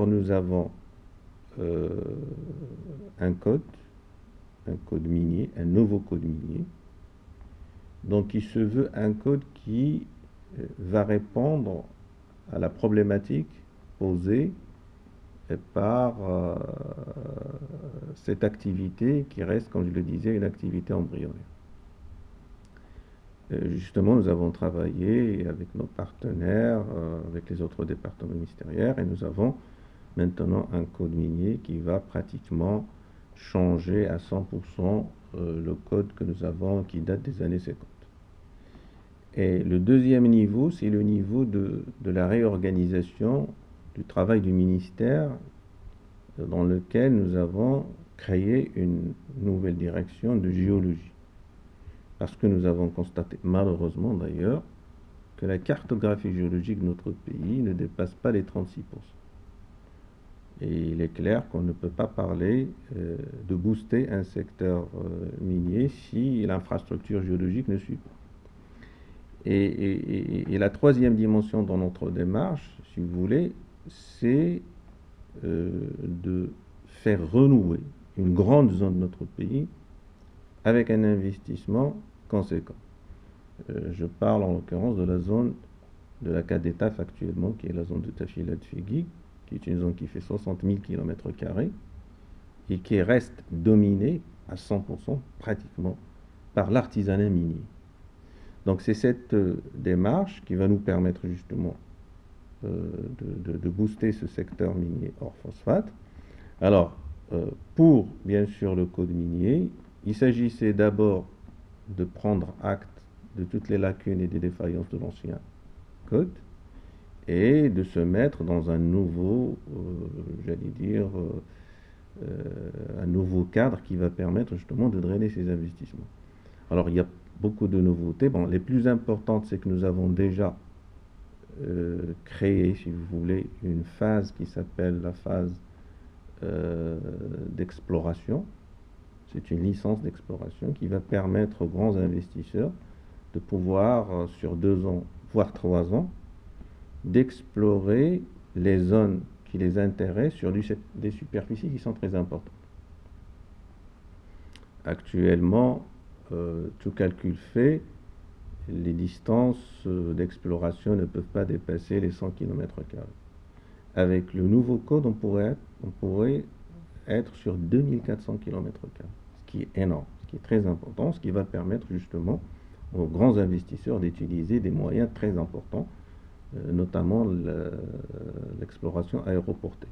nous avons un code minier, un nouveau code minier, donc qui se veut un code qui va répondre à la problématique posée par cette activité qui reste, comme je le disais, une activité embryonnaire. Justement, nous avons travaillé avec nos partenaires, avec les autres départements ministériels, et nous avons maintenant un code minier qui va pratiquement changer à 100% le code que nous avons qui date des années 50. Et le deuxième niveau, c'est le niveau de la réorganisation du travail du ministère, dans lequel nous avons créé une nouvelle direction de géologie. Parce que nous avons constaté, malheureusement d'ailleurs, que la cartographie géologique de notre pays ne dépasse pas les 36%. Et il est clair qu'on ne peut pas parler de booster un secteur minier si l'infrastructure géologique ne suit pas. Et la troisième dimension dans notre démarche, si vous voulez, c'est de faire renouer une grande zone de notre pays avec un investissement conséquent. Je parle en l'occurrence de la zone de la Kadetaf actuellement, qui est la zone de Tafilat-Fégui, qui est une zone qui fait 60 000 km² et qui reste dominée à 100% pratiquement par l'artisanat minier. Donc c'est cette démarche qui va nous permettre justement de booster ce secteur minier hors phosphate. Alors, pour bien sûr le code minier, il s'agissait d'abord de prendre acte de toutes les lacunes et des défaillances de l'ancien code et de se mettre dans un nouveau, j'allais dire, un nouveau cadre qui va permettre justement de drainer ces investissements. Alors, il y a beaucoup de nouveautés. Bon, les plus importantes, c'est que nous avons déjà créé, si vous voulez, une phase qui s'appelle la phase d'exploration. C'est une licence d'exploration qui va permettre aux grands investisseurs de pouvoir, sur 2 ans, voire 3 ans, d'explorer les zones qui les intéressent sur des superficies qui sont très importantes. Actuellement, tout calcul fait, les distances d'exploration ne peuvent pas dépasser les 100 km². Avec le nouveau code, on pourrait être sur 2400 km², ce qui est énorme, ce qui est très important, ce qui va permettre justement aux grands investisseurs d'utiliser des moyens très importants, notamment l'exploration aéroportée.